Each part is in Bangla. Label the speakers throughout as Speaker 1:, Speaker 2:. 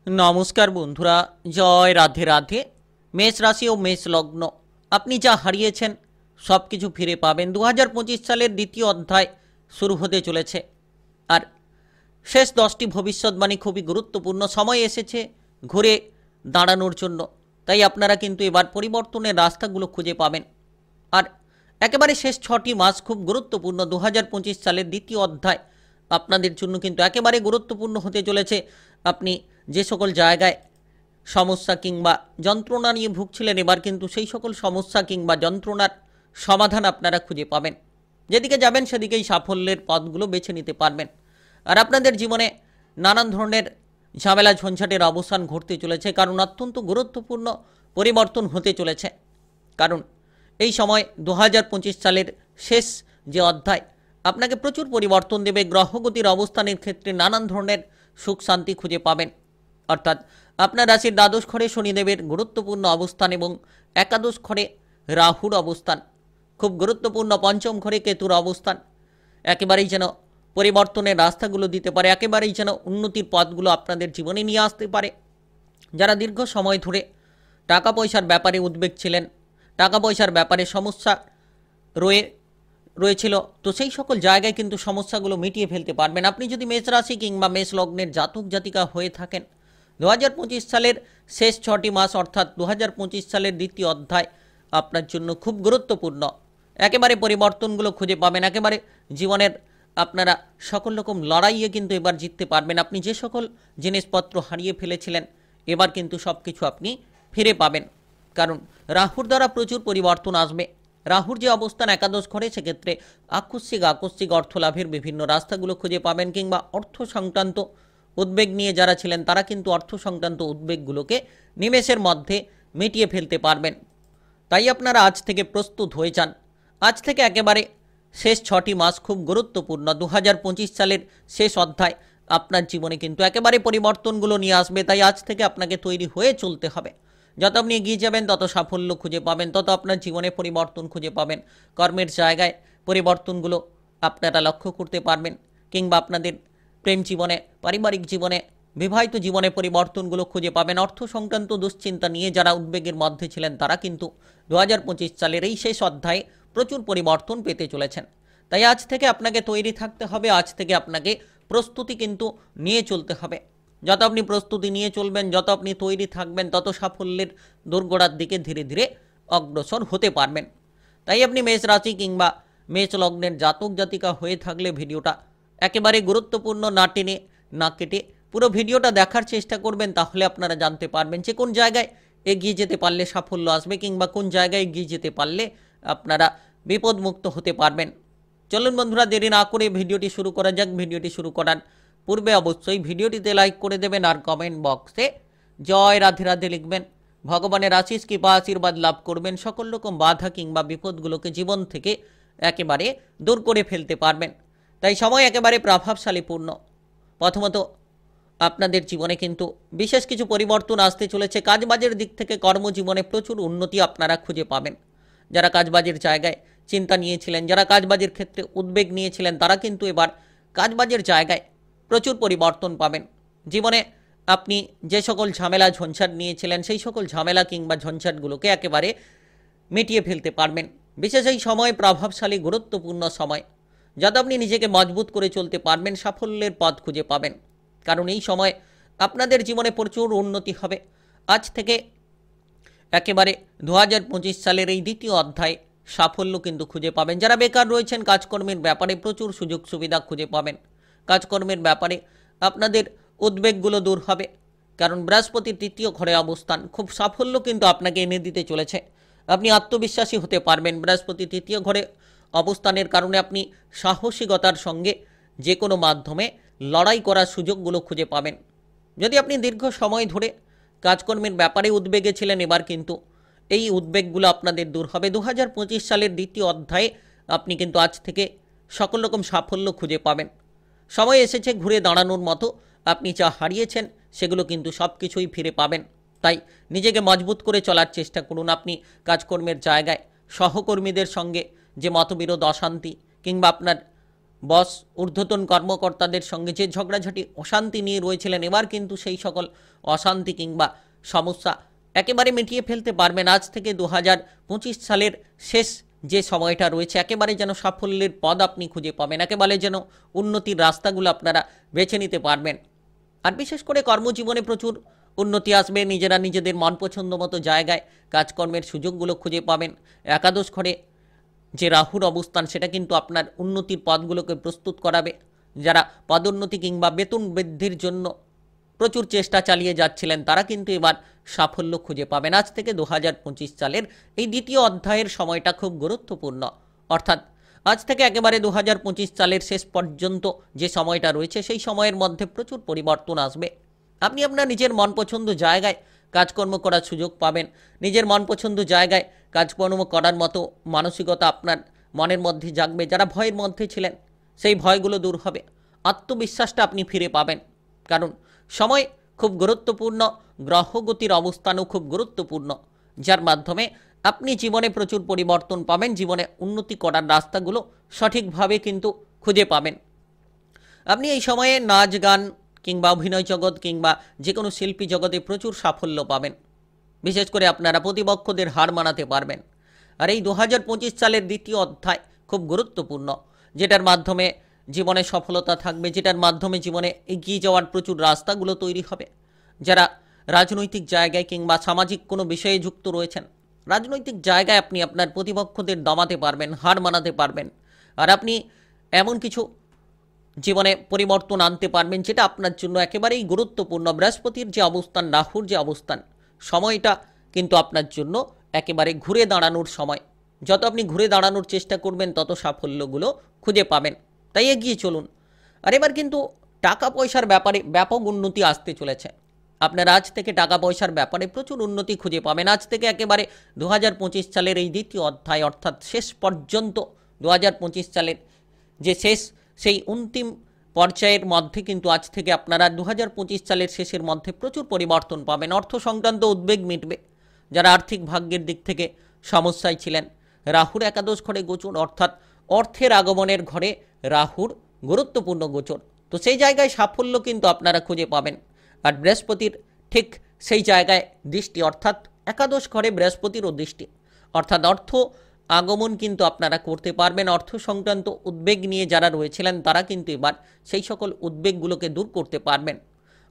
Speaker 1: নমস্কার বন্ধুরা, জয় রাধে রাধে। মেষ রাশি ও মেষ লগ্ন, আপনি যা হারিয়েছেন সব কিছু ফিরে পাবেন। 2025 সালের দ্বিতীয় অধ্যায় শুরু হতে চলেছে। আর শেষ 10টি ভবিষ্যৎবাণী খুবই গুরুত্বপূর্ণ। সময় এসেছে ঘুরে দাঁড়ানোর জন্য। তাই আপনারা কিন্তু এবার পরিবর্তনের রাস্তাগুলো খুঁজে পাবেন। আর একেবারে শেষ 6টি মাস খুব গুরুত্বপূর্ণ। 2025 সালের দ্বিতীয় অধ্যায় আপনাদের জন্য কিন্তু একেবারে গুরুত্বপূর্ণ হতে চলেছে। আপনি যে সকল জায়গায় সমস্যা কিংবা যন্ত্রণা নিয়ে ভুগছিলেন, এবার কিন্তু সেই সকল সমস্যা কিংবা যন্ত্রণার সমাধান আপনারা খুঁজে পাবেন। যেদিকে যাবেন সেদিকেই সাফল্যের পথগুলো বেছে নিতে পারবেন। আর আপনাদের জীবনে নানান ধরনের ঝামেলা ঝঞ্ঝাটের অবসান ঘটতে চলেছে, কারণ অত্যন্ত গুরুত্বপূর্ণ পরিবর্তন হতে চলেছে। কারণ এই সময় 2025 সালের শেষ যে অধ্যায় আপনাকে প্রচুর পরিবর্তন দেবে। গ্রহগতির অবস্থানের ক্ষেত্রে নানান ধরনের সুখ শান্তি খুঁজে পাবেন। অর্থাৎ আপনার রাশির দ্বাদশ ঘরে শনিদেবের গুরুত্বপূর্ণ অবস্থান এবং একাদশ ঘরে রাহুর অবস্থান খুব গুরুত্বপূর্ণ। পঞ্চম ঘরে কেতুর অবস্থান একেবারেই যেন পরিবর্তনের রাস্তাগুলো দিতে পারে, একেবারেই যেন উন্নতির পথগুলো আপনাদের জীবনে নিয়ে আসতে পারে। যারা দীর্ঘ সময় ধরে টাকা পয়সার ব্যাপারে উদ্বেগ ছিলেন, টাকা পয়সার ব্যাপারে সমস্যা রয়েছিল, তো সেই সকল জায়গায় কিন্তু সমস্যাগুলো মিটিয়ে ফেলতে পারবেন। আপনি যদি মেষ রাশি কিংবা মেষ লগ্নের জাতক জাতিকা হয়ে থাকেন, 2025 সালের শেষ 6টি মাস অর্থাৎ 2025 সালের দ্বিতীয় অধ্যায় আপনার জন্য খুব গুরুত্বপূর্ণ। একেবারে পরিবর্তনগুলো খুঁজে পাবেন। একেবারে জীবনের আপনারা সকল রকম লড়াইয়ে কিন্তু এবার জিততে পারবেন। আপনি যে সকল জিনিসপত্র হারিয়ে ফেলেছিলেন, এবার কিন্তু সব কিছু আপনি ফিরে পাবেন। কারণ রাহুর দ্বারা প্রচুর পরিবর্তন আসবে। রাহুর যে অবস্থান একাদশ ঘরে, সেক্ষেত্রে আকস্মিক অর্থ লাভের বিভিন্ন রাস্তাগুলো খুঁজে পাবেন। কিংবা অর্থ সংক্রান্ত উদ্বেগ নিয়ে যারা ছিলেন, তারা কিন্তু অর্থ সংক্রান্ত উদ্বেগগুলোকে নিমেষের মধ্যে মিটিয়ে ফেলতে পারবেন। তাই আপনারা আজ থেকে প্রস্তুত হয়ে যান। আজ থেকে একেবারে শেষ 6টি মাস খুব গুরুত্বপূর্ণ। 2025 সালের শেষ অধ্যায় আপনার জীবনে কিন্তু একেবারে পরিবর্তনগুলো নিয়ে আসবে। তাই আজ থেকে আপনাকে তৈরি হয়ে চলতে হবে। যত আপনি এগিয়ে যাবেন তত সাফল্য খুঁজে পাবেন, তত আপনার জীবনে পরিবর্তন খুঁজে পাবেন। কর্মের জায়গায় পরিবর্তনগুলো আপনারা লক্ষ্য করতে পারবেন। কিংবা আপনাদের প্রেম জীবনে, পারিবারিক জীবনে, বিবাহিত জীবনে পরিবর্তনগুলো খুঁজে পাবেন। অর্থ সংক্রান্ত দুশ্চিন্তা নিয়ে যারা উদ্বেগের মধ্যে ছিলেন, তারা কিন্তু 2025 সালের এই শেষ অধ্যায়ে প্রচুর পরিবর্তন পেতে চলেছেন। তাই আজ থেকে আপনাকে তৈরি থাকতে হবে। আজ থেকে আপনাকে প্রস্তুতি কিন্তু নিয়ে চলতে হবে। যত আপনি প্রস্তুতি নিয়ে চলবেন, যত আপনি তৈরি থাকবেন, তত সাফল্যের দোরগোড়ার দিকে ধীরে ধীরে অগ্রসর হতে পারবেন। তাই আপনি মেষ রাশি কিংবা মেষ লগ্নের জাতক জাতিকা হয়ে থাকলে ভিডিওটা একেবারে গুরুত্বপূর্ণ না টেনে না কেটে পুরো ভিডিওটা দেখার চেষ্টা করবেন। তাহলে আপনারা জানতে পারবেন যে কোন জায়গায় এগিয়ে যেতে পারলে সাফল্য আসবে, কিংবা কোন জায়গায় এগিয়ে যেতে পারলে আপনারা বিপদমুক্ত হতে পারবেন। চলুন বন্ধুরা, দেরি না করে ভিডিওটি শুরু করা যাক। ভিডিওটি শুরু করার পূর্বে অবশ্যই ভিডিওটিতে লাইক করে দেবেন আর কমেন্ট বক্সে জয় রাধে রাধে লিখবেন। ভগবানের আশিস কৃপা আশীর্বাদ লাভ করবেন। সকল রকম বাধা কিংবা বিপদগুলোকে জীবন থেকে একেবারে দূর করে ফেলতে পারবেন। তাই সময় একেবারে প্রভাবশালীপূর্ণ। প্রথমত আপনাদের জীবনে কিন্তু বিশেষ কিছু পরিবর্তন আসতে চলেছে। কাজবাজের দিক থেকে কর্মজীবনে প্রচুর উন্নতি আপনারা খুঁজে পাবেন। যারা কাজবাজের জায়গায় চিন্তা নিয়েছিলেন, যারা কাজবাজের ক্ষেত্রে উদ্বেগ নিয়েছিলেন, তারা কিন্তু এবার কাজবাজের জায়গায় প্রচুর পরিবর্তন পাবেন। জীবনে আপনি যে সকল ঝামেলা ঝঞ্ঝাট নিয়েছিলেন, সেই সকল ঝামেলা কিংবা ঝঞ্ঝাটগুলোকে একেবারে মিটিয়ে ফেলতে পারবেন। বিশেষ এই সময় প্রভাবশালী গুরুত্বপূর্ণ সময়, যাতে আপনি নিজেকে মজবুত করে চলতে পারবেন, সাফল্যের পথ খুঁজে পাবেন। কারণ এই সময় আপনাদের জীবনে প্রচুর উন্নতি হবে। আজ থেকে একেবারে 2025 সালের এই দ্বিতীয় অধ্যায়ে সাফল্য কিন্তু খুঁজে পাবেন। যারা বেকার রয়েছেন, কাজকর্মের ব্যাপারে প্রচুর সুযোগ সুবিধা খুঁজে পাবেন। কাজকর্মের ব্যাপারে আপনাদের উদ্বেগগুলো দূর হবে। কারণ বৃহস্পতির তৃতীয় ঘরে অবস্থান খুব সাফল্য কিন্তু আপনাকে এনে দিতে চলেছে। আপনি আত্মবিশ্বাসী হতে পারবেন। বৃহস্পতি তৃতীয় ঘরে অবস্থানের কারণে আপনি সাহসিকতার সঙ্গে যে কোনো মাধ্যমে লড়াই করার সুযোগগুলো খুঁজে পাবেন। যদি আপনি দীর্ঘ সময় ধরে কাজকর্মের ব্যাপারে উদ্বেগে ছিলেন, এবার কিন্তু এই উদ্বেগগুলো আপনাদের দূর হবে। 2025 সালের দ্বিতীয় অধ্যায়ে আপনি কিন্তু আজ থেকে সকল রকম সাফল্য খুঁজে পাবেন। সময় এসেছে ঘুরে দাঁড়ানোর মতো। আপনি যা হারিয়েছেন সেগুলো কিন্তু সব কিছুই ফিরে পাবেন। তাই নিজেকে মজবুত করে চলার চেষ্টা করুন। আপনি কাজকর্মের জায়গায় সহকর্মীদের সঙ্গে যে মতবিরোধ, অশান্তি কিংবা আপনার বস, ঊর্ধ্বতন কর্মকর্তাদের সঙ্গে যে ঝগড়াঝাটি অশান্তি নিয়ে রয়েছিলেন, এবার কিন্তু সেই সকল অশান্তি কিংবা সমস্যা একেবারে মিটিয়ে ফেলতে পারবেন। আজ থেকে 2025 সালের শেষ যে সময়টা রয়েছে একেবারে যেন সাফল্যের পদ আপনি খুঁজে পাবেন, একেবারে যেন উন্নতির রাস্তাগুলো আপনারা বেছে নিতে পারবেন। আর বিশেষ করে কর্মজীবনে প্রচুর উন্নতি আসবে, নিজেরা নিজেদের মন পছন্দ মতো জায়গায় কাজকর্মের সুযোগগুলো খুঁজে পাবেন। একাদশ ঘরে যে রাহুর অবস্থান সেটা কিন্তু আপনার উন্নতির পথগুলোকে প্রস্তুত করাবে। যারা পদোন্নতি কিংবা বেতন বৃদ্ধির জন্য প্রচুর চেষ্টা চালিয়ে যাচ্ছিলেন তারা কিন্তু এবার সাফল্য খুঁজে পাবেন। আজ থেকে 2025 সালের এই দ্বিতীয় অধ্যায়ের সময়টা খুব গুরুত্বপূর্ণ, অর্থাৎ আজ থেকে একেবারে 2025 সালের শেষ পর্যন্ত যে সময়টা রয়েছে সেই সময়ের মধ্যে প্রচুর পরিবর্তন আসবে। আপনি আপনার নিজের মন পছন্দ জায়গায় কাজকর্ম করার সুযোগ পাবেন। নিজের মন পছন্দ জায়গায় কাজকর্ম করার মতো মানসিকতা আপনার মনের মধ্যে জাগবে। যারা ভয়ের মধ্যে ছিলেন সেই ভয়গুলো দূর হবে, আত্মবিশ্বাসটা আপনি ফিরে পাবেন। কারণ সময় খুব গুরুত্বপূর্ণ, গ্রহগতির অবস্থানও খুব গুরুত্বপূর্ণ, যার মাধ্যমে আপনি জীবনে প্রচুর পরিবর্তন পাবেন, জীবনে উন্নতি করার রাস্তাগুলো সঠিকভাবে কিন্তু খুঁজে পাবেন। আপনি এই সময়ে নাচ গান কিংবা অভিনয় জগৎ কিংবা যে কোনো শিল্পী জগতে প্রচুর সাফল্য পাবেন। বিশেষ করে আপনারা প্রতিপক্ষদের হার মানাতে পারবেন। আর এই 2025 সালের দ্বিতীয় অধ্যায় খুব গুরুত্বপূর্ণ, যেটার মাধ্যমে জীবনে সফলতা থাকবে, যেটার মাধ্যমে জীবনে এগিয়ে যাওয়ার প্রচুর রাস্তাগুলো তৈরি হবে। যারা রাজনৈতিক জায়গায় কিংবা সামাজিক কোনো বিষয়ে যুক্ত রয়েছেন, রাজনৈতিক জায়গায় আপনি আপনার প্রতিপক্ষদের দমাতে পারবেন, হার মানাতে পারবেন। আর আপনি এমন কিছু জীবনে পরিবর্তন আনতে পারবেন যেটা আপনার জন্য একেবারেই গুরুত্বপূর্ণ। বৃহস্পতির যে অবস্থান, রাহুর যে অবস্থান, সময়টা কিন্তু আপনার জন্য একেবারে ঘুরে দাঁড়ানোর সময়। যত আপনি ঘুরে দাঁড়ানোর চেষ্টা করবেন তত সাফল্যগুলো খুঁজে পাবেন, তাই এগিয়ে চলুন। আর এবার কিন্তু টাকা পয়সার ব্যাপারে ব্যাপক উন্নতি আসতে চলেছে। আপনারা আজ থেকে টাকা পয়সার ব্যাপারে প্রচুর উন্নতি খুঁজে পাবেন। আজ থেকে একেবারে 2025 সালের এই দ্বিতীয় অধ্যায়, অর্থাৎ শেষ পর্যন্ত 2025 সালের যে শেষ সেই অন্তিম পর্যায়ের মধ্যে কিন্তু আজ থেকে আপনারা 2025 সালের শেষের মধ্যে প্রচুর পরিবর্তন পাবেন। অর্থ সংক্রান্ত উদ্বেগ মিটবে। যারা আর্থিক ভাগ্যের দিক থেকে সমস্যায় ছিলেন, রাহুর একাদশ ঘরে গোচর, অর্থাৎ অর্থের আগমনের ঘরে রাহুর গুরুত্বপূর্ণ গোচর, তো সেই জায়গায় সাফল্য কিন্তু আপনারা খুঁজে পাবেন। আর বৃহস্পতির ঠিক সেই জায়গায় দৃষ্টি, অর্থাৎ একাদশ ঘরে বৃহস্পতিরও দৃষ্টি, অর্থাৎ অর্থ আগমন কিন্তু আপনারা করতে পারবেন। অর্থ সংক্রান্ত উদ্বেগ নিয়ে যারা রয়েছিলেন তারা কিন্তু এবার সেই সকল উদ্বেগগুলোকে দূর করতে পারবেন।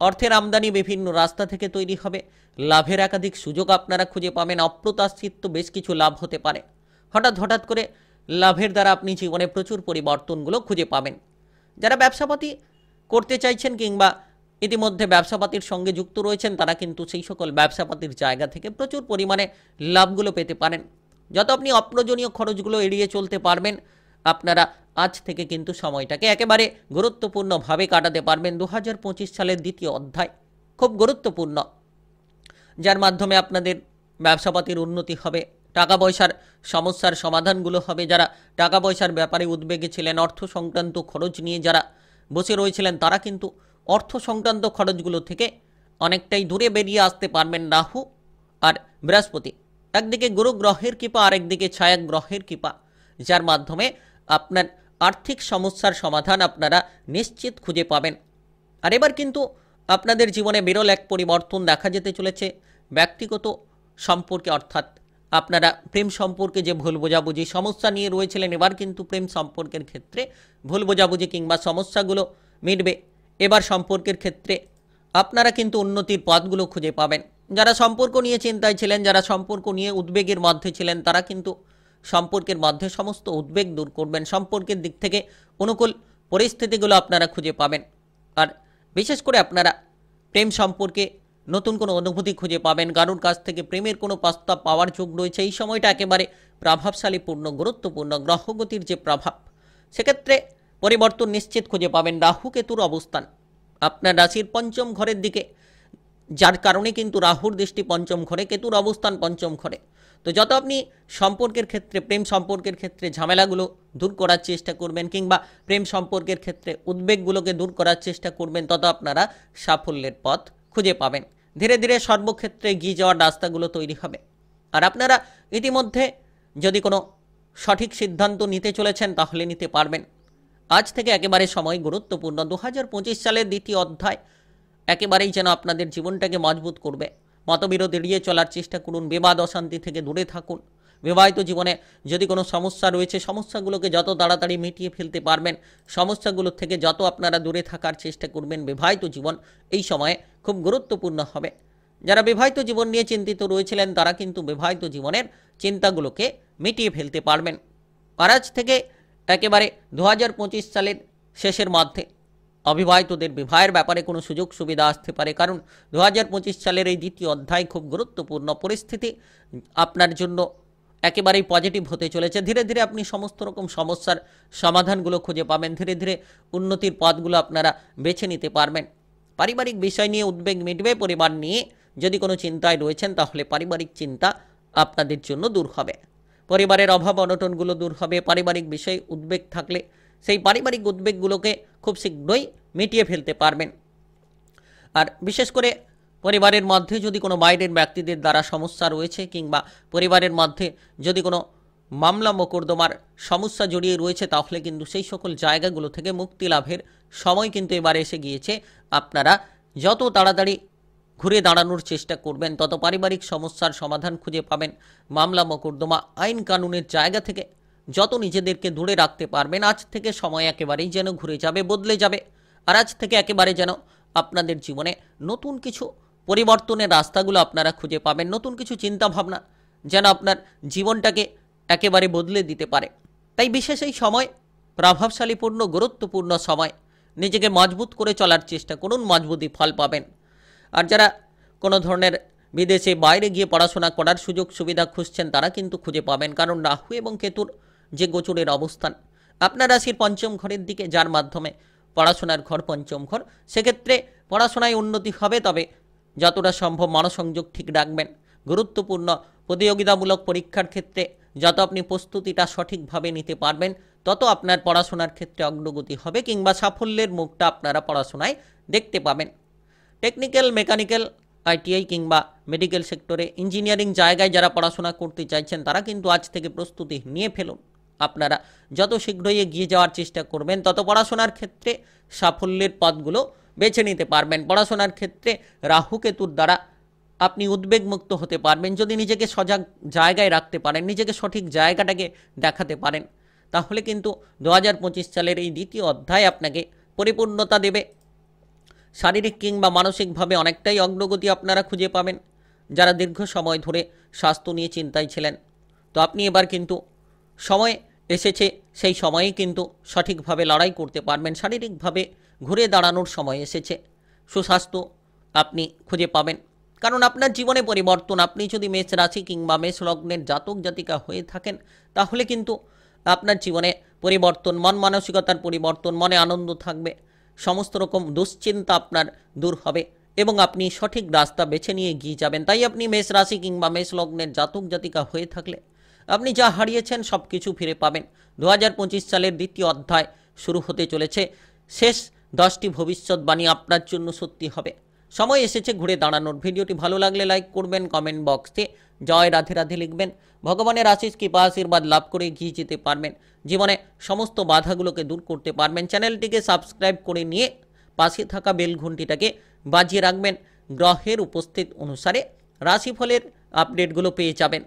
Speaker 1: অর্থের আমদানি বিভিন্ন রাস্তা থেকে তৈরি হবে, লাভের একাধিক সুযোগ আপনারা খুঁজে পাবেন। অপ্রত্যাশিত বেশ কিছু লাভ হতে পারে, হঠাৎ করে লাভের দ্বারা আপনি জীবনে প্রচুর পরিবর্তনগুলো খুঁজে পাবেন। যারা ব্যবসাপাতি করতে চাইছেন কিংবা ইতিমধ্যে ব্যবসাপাতির সঙ্গে যুক্ত রয়েছেন তারা কিন্তু সেই সকল ব্যবসাপাতির জায়গা থেকে প্রচুর পরিমাণে লাভগুলো পেতে পারেন। যত আপনি অপ্রয়োজনীয় খরচগুলো এড়িয়ে চলতে পারবেন, আপনারা আজ থেকে কিন্তু সময়টাকে একেবারে গুরুত্বপূর্ণভাবে কাটাতে পারবেন। 2025 সালের দ্বিতীয় অধ্যায় খুব গুরুত্বপূর্ণ, যার মাধ্যমে আপনাদের ব্যবসাপাতির উন্নতি হবে, টাকা পয়সার সমস্যার সমাধানগুলো হবে। যারা টাকা পয়সার ব্যাপারে উদ্বেগে ছিলেন, অর্থ সংক্রান্ত খরচ নিয়ে যারা বসে রয়েছিলেন তারা কিন্তু অর্থ সংক্রান্ত খরচগুলো থেকে অনেকটাই দূরে বেরিয়ে আসতে পারবেন। রাহু আর বৃহস্পতি, একদিকে গুরু গ্রহের কৃপা আর একদিকে ছায়া গ্রহের কৃপা, যার মাধ্যমে আপনার আর্থিক সমস্যার সমাধান আপনারা নিশ্চিত খুঁজে পাবেন। আর এবার কিন্তু আপনাদের জীবনে বিরল এক পরিবর্তন দেখা যেতে চলেছে ব্যক্তিগত সম্পর্কে, অর্থাৎ আপনারা প্রেম সম্পর্কে যে ভুল বোঝাবুঝি সমস্যা নিয়ে রয়েছিলেন, এবার কিন্তু প্রেম সম্পর্কের ক্ষেত্রে ভুল বোঝাবুঝি কিংবা সমস্যাগুলো মিটবে। এবার সম্পর্কের ক্ষেত্রে আপনারা কিন্তু উন্নতির পথগুলো খুঁজে পাবেন। যারা সম্পর্ক নিয়ে চিন্তায় ছিলেন, যারা সম্পর্ক নিয়ে উদ্বেগের মধ্যে ছিলেন, তারা কিন্তু সম্পর্কের মধ্যে সমস্ত উদ্বেগ দূর করবেন। সম্পর্কের দিক থেকে অনুকূল পরিস্থিতিগুলো আপনারা খুঁজে পাবেন। আর বিশেষ করে আপনারা প্রেম সম্পর্কে নতুন কোনো অনুভূতি খুঁজে পাবেন, কারোর কাছ থেকে প্রেমের কোনো প্রস্তাব পাওয়ার যোগ রয়েছে। এই সময়টা একেবারে প্রভাবশালীপূর্ণ, গুরুত্বপূর্ণ, গ্রহগতির যে প্রভাব সেক্ষেত্রে পরিবর্তন নিশ্চিত খুঁজে পাবেন। রাহু কেতুর অবস্থান আপনার রাশির পঞ্চম ঘরের দিকে, যার কারণে কিন্তু রাহুর দৃষ্টি পঞ্চম ঘরে, কেতুর অবস্থান পঞ্চম ঘরে। তো যত আপনি সম্পর্কের ক্ষেত্রে, প্রেম সম্পর্কের ক্ষেত্রে ঝামেলাগুলো দূর করার চেষ্টা করবেন কিংবা প্রেম সম্পর্কের ক্ষেত্রে উদ্বেগগুলোকে দূর করার চেষ্টা করবেন, তত আপনারা সাফল্যের পথ খুঁজে পাবেন। ধীরে ধীরে সর্বক্ষেত্রে এগিয়ে যাওয়ার রাস্তাগুলো তৈরি হবে। আর আপনারা ইতিমধ্যে যদি কোনো সঠিক সিদ্ধান্ত নিতে চলেছেন তাহলে নিতে পারবেন। আজ থেকে একেবারে সময় গুরুত্বপূর্ণ। 2025 সালের দ্বিতীয় অধ্যায় একেবারেই যেন আপনাদের জীবনটাকে মজবুত করবে। মতবিরোধ এড়িয়ে চলার চেষ্টা করুন, বিবাদ অশান্তি থেকে দূরে থাকুন। বিবাহিত জীবনে যদি কোনো সমস্যা রয়েছে, সমস্যাগুলোকে যত তাড়াতাড়ি মিটিয়ে ফেলতে পারবেন, সমস্যাগুলো থেকে যত আপনারা দূরে থাকার চেষ্টা করবেন, বিবাহিত জীবন এই সময়ে খুব গুরুত্বপূর্ণ হবে। যারা বিবাহিত জীবন নিয়ে চিন্তিত রয়েছিলেন তারা কিন্তু বিবাহিত জীবনের চিন্তাগুলোকে মিটিয়ে ফেলতে পারবেন। আর আজ থেকে একেবারে 2025 সালের শেষের মধ্যে অবিবাহিতদের বিবাহের ব্যাপারে কোনো সুযোগ সুবিধা আসতে পারে, কারণ 2025 সালের এই দ্বিতীয় অধ্যায় খুব গুরুত্বপূর্ণ। পরিস্থিতি আপনার জন্য একেবারেই পজিটিভ হতে চলেছে। ধীরে ধীরে আপনি সমস্ত রকম সমস্যার সমাধানগুলো খুঁজে পাবেন, ধীরে ধীরে উন্নতির পথগুলো আপনারা বেছে নিতে পারবেন। পারিবারিক বিষয় নিয়ে উদ্বেগ মিটবে। পরিবার নিয়ে যদি কোনো চিন্তায় রয়েছেন তাহলে পারিবারিক চিন্তা আপনাদের জন্য দূর হবে। পরিবারের অভাব অনটনগুলো দূর হবে। পারিবারিক বিষয়ে উদ্বেগ থাকলে সেই পারিবারিক উদ্বেগগুলোকে খুব শীঘ্রই মিটিয়ে ফেলতে পারবেন। আর বিশেষ করে পরিবারের মধ্যে যদি কোনো বাইরের ব্যক্তিদের দ্বারা সমস্যা রয়েছে, কিংবা পরিবারের মধ্যে যদি কোনো মামলা মোকদ্দমার সমস্যা জড়িয়ে রয়েছে, তাহলে কিন্তু সেই সকল জায়গাগুলো থেকে মুক্তি লাভের সময় কিন্তু এবার এসে গিয়েছে। আপনারা যত তাড়াতাড়ি ঘুরে দাঁড়ানোর চেষ্টা করবেন, তত পারিবারিক সমস্যার সমাধান খুঁজে পাবেন। মামলা মোকদ্দমা আইন কানুনের জায়গা থেকে যত নিজেদেরকে দূরে রাখতে পারবেন, আজ থেকে সময় একেবারেই যেন ঘুরে যাবে, বদলে যাবে। আর আজ থেকে একেবারে যেন আপনাদের জীবনে নতুন কিছু পরিবর্তনের রাস্তাগুলো আপনারা খুঁজে পাবেন। নতুন কিছু চিন্তাভাবনা যেন আপনার জীবনটাকে একেবারে বদলে দিতে পারে। তাই বিশেষ এই সময় প্রভাবশালীপূর্ণ গুরুত্বপূর্ণ সময়। নিজেকে মজবুত করে চলার চেষ্টা করুন, মজবুতি ফল পাবেন। আর যারা কোনো ধরনের বিদেশে বাইরে গিয়ে পড়াশোনা করার সুযোগ সুবিধা খুঁজছেন তারা কিন্তু খুঁজে পাবেন, কারণ রাহু এবং কেতুর যে গোচরের অবস্থান আপনার রাশির পঞ্চম ঘরের দিকে, যার মাধ্যমে পড়াশোনার ঘর পঞ্চম ঘর, সেক্ষেত্রে পড়াশোনায় উন্নতি হবে। তবে যতটা সম্ভব মনোসংযোগ ঠিক রাখবেন। গুরুত্বপূর্ণ প্রতিযোগিতামূলক পরীক্ষার ক্ষেত্রে যত আপনি প্রস্তুতিটা সঠিকভাবে নিতে পারবেন, তত আপনার পড়াশোনার ক্ষেত্রে অগ্রগতি হবে, কিংবা সাফল্যের মুখটা আপনারা পড়াশোনায় দেখতে পাবেন। টেকনিক্যাল, মেকানিক্যাল, আইটিআই কিংবা মেডিকেল সেক্টরে, ইঞ্জিনিয়ারিং জায়গায় যারা পড়াশোনা করতে চাইছেন তারা কিন্তু আজ থেকে প্রস্তুতি নিয়ে ফেলুন। আপনারা যত শীঘ্রই এগিয়ে যাওয়ার চেষ্টা করবেন, তত পড়াশোনার ক্ষেত্রে সাফল্যের পথগুলো বেছে নিতে পারবেন। পড়াশোনার ক্ষেত্রে রাহু কেতুর দ্বারা আপনি উদ্বেগমুক্ত হতে পারবেন। যদি নিজেকে সজাগ জায়গায় রাখতে পারেন, নিজেকে সঠিক জায়গাটাকে দেখাতে পারেন, তাহলে কিন্তু 2025 সালের এই দ্বিতীয় অধ্যায় আপনাকে পরিপূর্ণতা দেবে। শারীরিক কিংবা মানসিকভাবে অনেকটাই অগ্রগতি আপনারা খুঁজে পাবেন। যারা দীর্ঘ সময় ধরে স্বাস্থ্য নিয়ে চিন্তায় ছিলেন, তো আপনি এবার কিন্তু সময় এসেছে, সেই সময়েই কিন্তু সঠিকভাবে লড়াই করতে পারবেন। শারীরিকভাবে ঘুরে দাঁড়ানোর সময় এসেছে। সুস্বাস্থ্য আপনি খুঁজে পাবেন, কারণ আপনার জীবনে পরিবর্তন। আপনি যদি মেষ রাশি কিংবা মেষ লগ্নের জাতক জাতিকা হয়ে থাকেন, তাহলে কিন্তু আপনার জীবনে পরিবর্তন, মন মানসিকতার পরিবর্তন, মনে আনন্দ থাকবে, সমস্ত রকম দুশ্চিন্তা আপনার দূর হবে এবং আপনি সঠিক রাস্তা বেছে নিয়ে এগিয়ে যাবেন। তাই আপনি মেষ রাশি কিংবা মেষ লগ্নের জাতক জাতিকা হয়ে থাকলে আপনি যা হারিয়েছেন সব কিছু ফিরে পাবেন। 2025 সালের দ্বিতীয় অধ্যায় শুরু হতে চলেছে। শেষ 10টি ভবিষ্যৎবাণী আপনার জন্য সত্যি হবে। সময় এসেছে ঘুরে দাঁড়ানোর। ভিডিওটি ভালো লাগলে লাইক করবেন, কমেন্ট বক্সে জয় রাধে রাধে লিখবেন। ভগবানের আশিস কৃপা আশীর্বাদ লাভ করে এগিয়ে যেতে পারবেন। জীবনে সমস্ত বাধাগুলোকে দূর করতে পারবেন। চ্যানেলটিকে সাবস্ক্রাইব করে নিয়ে পাশে থাকা বেল ঘন্টিটাকে বাজিয়ে রাখবেন। গ্রহের উপস্থিত অনুসারে রাশিফলের আপডেটগুলো পেয়ে যাবেন।